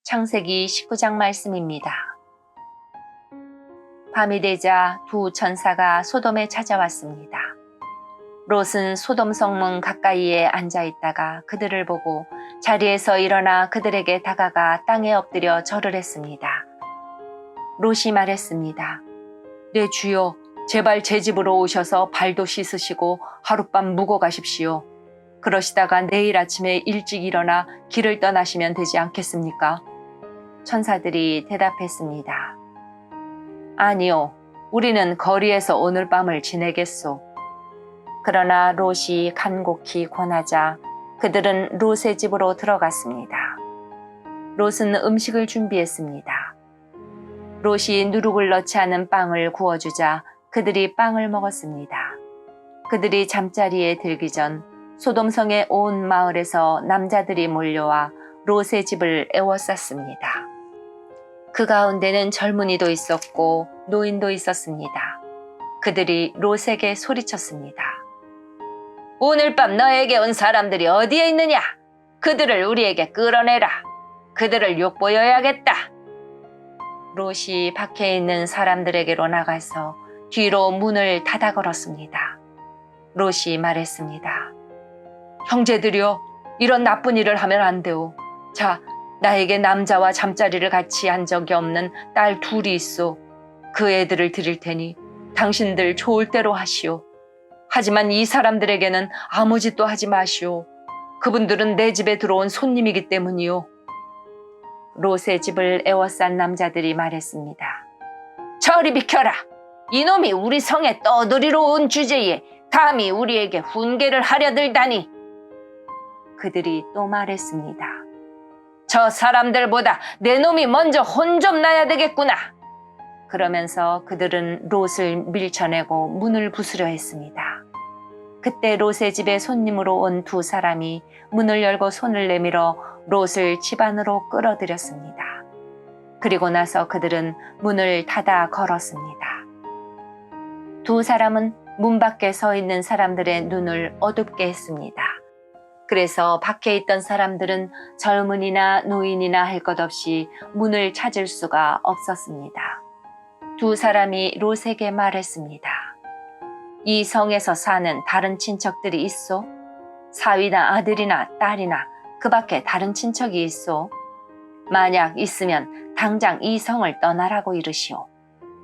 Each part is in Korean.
창세기 19장 말씀입니다. 밤이 되자 두 천사가 소돔에 찾아왔습니다. 롯은 소돔 성문 가까이에 앉아 있다가 그들을 보고 자리에서 일어나 그들에게 다가가 땅에 엎드려 절을 했습니다. 롯이 말했습니다. 내 주여, 제발 제 집으로 오셔서 발도 씻으시고 하룻밤 묵어 가십시오. 그러시다가 내일 아침에 일찍 일어나 길을 떠나시면 되지 않겠습니까? 천사들이 대답했습니다. 아니요, 우리는 거리에서 오늘 밤을 지내겠소. 그러나 롯이 간곡히 권하자 그들은 롯의 집으로 들어갔습니다. 롯은 음식을 준비했습니다. 롯이 누룩을 넣지 않은 빵을 구워주자 그들이 빵을 먹었습니다. 그들이 잠자리에 들기 전 소돔성의 온 마을에서 남자들이 몰려와 롯의 집을 에워쌌습니다. 그 가운데는 젊은이도 있었고 노인도 있었습니다. 그들이 롯에게 소리쳤습니다. 오늘 밤 너에게 온 사람들이 어디에 있느냐? 그들을 우리에게 끌어내라. 그들을 욕보여야겠다. 롯이 밖에 있는 사람들에게로 나가서 뒤로 문을 닫아 걸었습니다. 롯이 말했습니다. 형제들이여, 이런 나쁜 일을 하면 안 돼요. 자, 나에게 남자와 잠자리를 같이 한 적이 없는 딸 둘이 있어. 그 애들을 드릴 테니 당신들 좋을 대로 하시오. 하지만 이 사람들에게는 아무 짓도 하지 마시오. 그분들은 내 집에 들어온 손님이기 때문이요. 롯의 집을 에워싼 남자들이 말했습니다. 저리 비켜라. 이놈이 우리 성에 떠들이러 온 주제에 감히 우리에게 훈계를 하려 들다니. 그들이 또 말했습니다. 저 사람들보다 내 놈이 먼저 혼 좀 나야 되겠구나. 그러면서 그들은 롯을 밀쳐내고 문을 부수려 했습니다. 그때 롯의 집에 손님으로 온 두 사람이 문을 열고 손을 내밀어 롯을 집 안으로 끌어들였습니다. 그리고 나서 그들은 문을 닫아 걸었습니다. 두 사람은 문 밖에 서 있는 사람들의 눈을 어둡게 했습니다. 그래서 밖에 있던 사람들은 젊은이나 노인이나 할 것 없이 문을 찾을 수가 없었습니다. 두 사람이 롯에게 말했습니다. 이 성에서 사는 다른 친척들이 있소? 사위나 아들이나 딸이나 그 밖에 다른 친척이 있소? 만약 있으면 당장 이 성을 떠나라고 이르시오.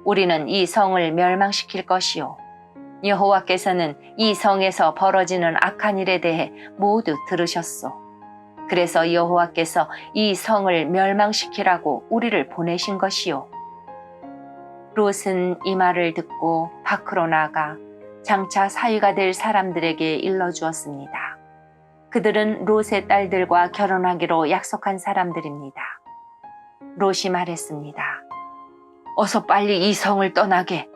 우리는 이 성을 멸망시킬 것이오. 여호와께서는 이 성에서 벌어지는 악한 일에 대해 모두 들으셨소. 그래서 여호와께서 이 성을 멸망시키라고 우리를 보내신 것이오. 롯은 이 말을 듣고 밖으로 나가 장차 사위가 될 사람들에게 일러주었습니다. 그들은 롯의 딸들과 결혼하기로 약속한 사람들입니다. 롯이 말했습니다. 어서 빨리 이 성을 떠나게.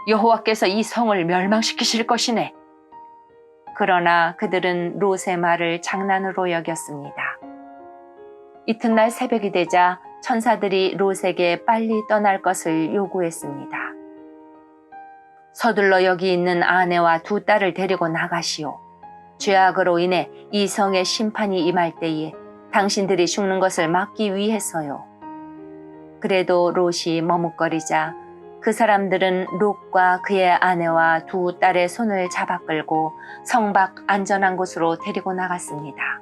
여호와께서 이 성을 멸망시키실 것이네. 그러나 그들은 롯의 말을 장난으로 여겼습니다. 이튿날 새벽이 되자 천사들이 롯에게 빨리 떠날 것을 요구했습니다. 서둘러 여기 있는 아내와 두 딸을 데리고 나가시오. 죄악으로 인해 이 성에 심판이 임할 때에 당신들이 죽는 것을 막기 위해서요. 그래도 롯이 머뭇거리자 그 사람들은 롯과 그의 아내와 두 딸의 손을 잡아 끌고 성 밖 안전한 곳으로 데리고 나갔습니다.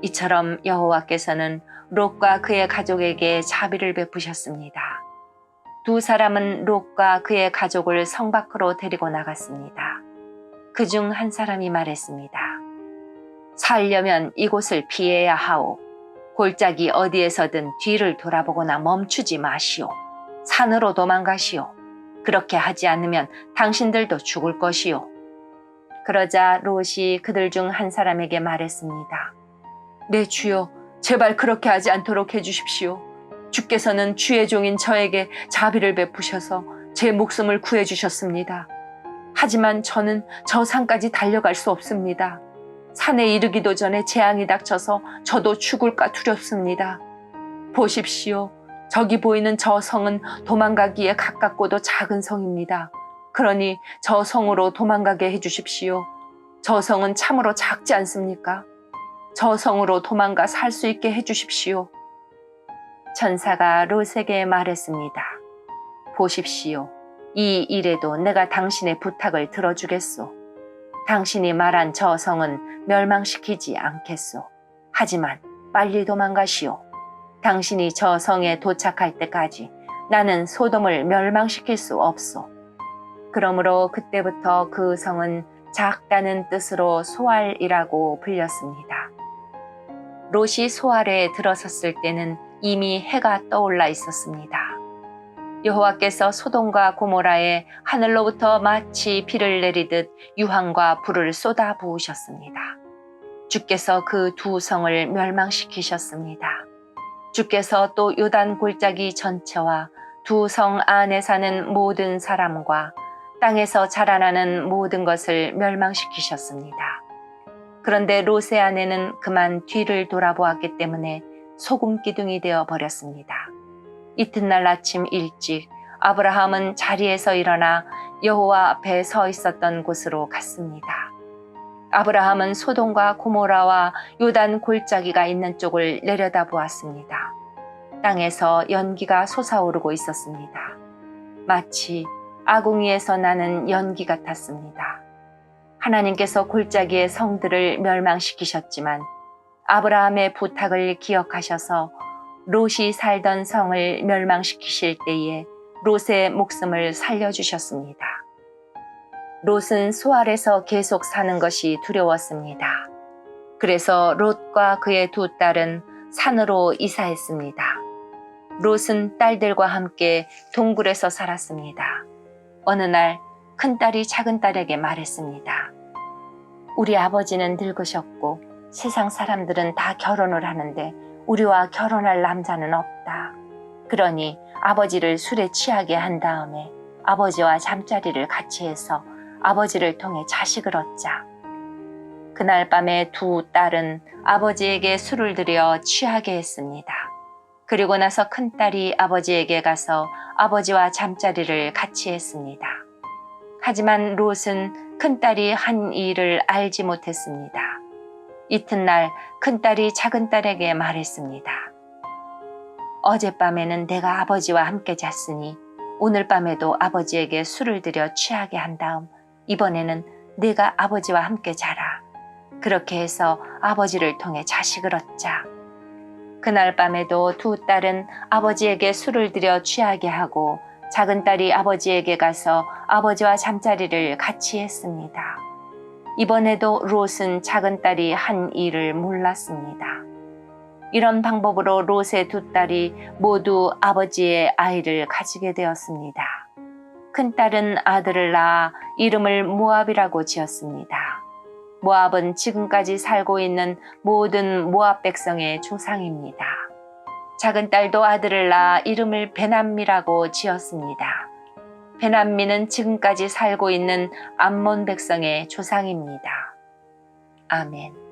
이처럼 여호와께서는 롯과 그의 가족에게 자비를 베푸셨습니다. 두 사람은 롯과 그의 가족을 성 밖으로 데리고 나갔습니다. 그중 한 사람이 말했습니다. 살려면 이곳을 피해야 하오. 골짜기 어디에서든 뒤를 돌아보거나 멈추지 마시오. 산으로 도망가시오. 그렇게 하지 않으면 당신들도 죽을 것이오. 그러자 롯이 그들 중 한 사람에게 말했습니다. 내 주여, 제발 그렇게 하지 않도록 해주십시오. 주께서는 주의 종인 저에게 자비를 베푸셔서 제 목숨을 구해주셨습니다. 하지만 저는 저 산까지 달려갈 수 없습니다. 산에 이르기도 전에 재앙이 닥쳐서 저도 죽을까 두렵습니다. 보십시오. 저기 보이는 저 성은 도망가기에 가깝고도 작은 성입니다. 그러니 저 성으로 도망가게 해주십시오. 저 성은 참으로 작지 않습니까? 저 성으로 도망가 살 수 있게 해주십시오. 천사가 롯에게 말했습니다. 보십시오. 이 일에도 내가 당신의 부탁을 들어주겠소. 당신이 말한 저 성은 멸망시키지 않겠소. 하지만 빨리 도망가시오. 당신이 저 성에 도착할 때까지 나는 소돔을 멸망시킬 수 없소. 그러므로 그때부터 그 성은 작다는 뜻으로 소알이라고 불렸습니다. 롯이 소알에 들어섰을 때는 이미 해가 떠올라 있었습니다. 여호와께서 소돔과 고모라에 하늘로부터 마치 비를 내리듯 유황과 불을 쏟아 부으셨습니다. 주께서 그 두 성을 멸망시키셨습니다. 주께서 또 요단 골짜기 전체와 두 성 안에 사는 모든 사람과 땅에서 자라나는 모든 것을 멸망시키셨습니다. 그런데 롯의 아내는 그만 뒤를 돌아보았기 때문에 소금 기둥이 되어 버렸습니다. 이튿날 아침 일찍 아브라함은 자리에서 일어나 여호와 앞에 서 있었던 곳으로 갔습니다. 아브라함은 소돔과 고모라와 요단 골짜기가 있는 쪽을 내려다보았습니다. 땅에서 연기가 솟아오르고 있었습니다. 마치 아궁이에서 나는 연기 같았습니다. 하나님께서 골짜기의 성들을 멸망시키셨지만 아브라함의 부탁을 기억하셔서 롯이 살던 성을 멸망시키실 때에 롯의 목숨을 살려주셨습니다. 롯은 소알에서 계속 사는 것이 두려웠습니다. 그래서 롯과 그의 두 딸은 산으로 이사했습니다. 롯은 딸들과 함께 동굴에서 살았습니다. 어느 날 큰딸이 작은딸에게 말했습니다. 우리 아버지는 늙으셨고 세상 사람들은 다 결혼을 하는데 우리와 결혼할 남자는 없다. 그러니 아버지를 술에 취하게 한 다음에 아버지와 잠자리를 같이 해서 아버지를 통해 자식을 얻자. 그날 밤에 두 딸은 아버지에게 술을 들여 취하게 했습니다. 그리고 나서 큰딸이 아버지에게 가서 아버지와 잠자리를 같이 했습니다. 하지만 롯은 큰딸이 한 일을 알지 못했습니다. 이튿날 큰딸이 작은딸에게 말했습니다. 어젯밤에는 내가 아버지와 함께 잤으니 오늘 밤에도 아버지에게 술을 들여 취하게 한 다음 이번에는 네가 아버지와 함께 자라. 그렇게 해서 아버지를 통해 자식을 얻자. 그날 밤에도 두 딸은 아버지에게 술을 들여 취하게 하고 작은딸이 아버지에게 가서 아버지와 잠자리를 같이 했습니다. 이번에도 롯은 작은딸이 한 일을 몰랐습니다. 이런 방법으로 롯의 두 딸이 모두 아버지의 아이를 가지게 되었습니다. 큰딸은 아들을 낳아 이름을 모압이라고 지었습니다. 모압은 지금까지 살고 있는 모든 모압 백성의 조상입니다. 작은딸도 아들을 낳아 이름을 베남미라고 지었습니다. 베남미는 지금까지 살고 있는 암몬 백성의 조상입니다. 아멘.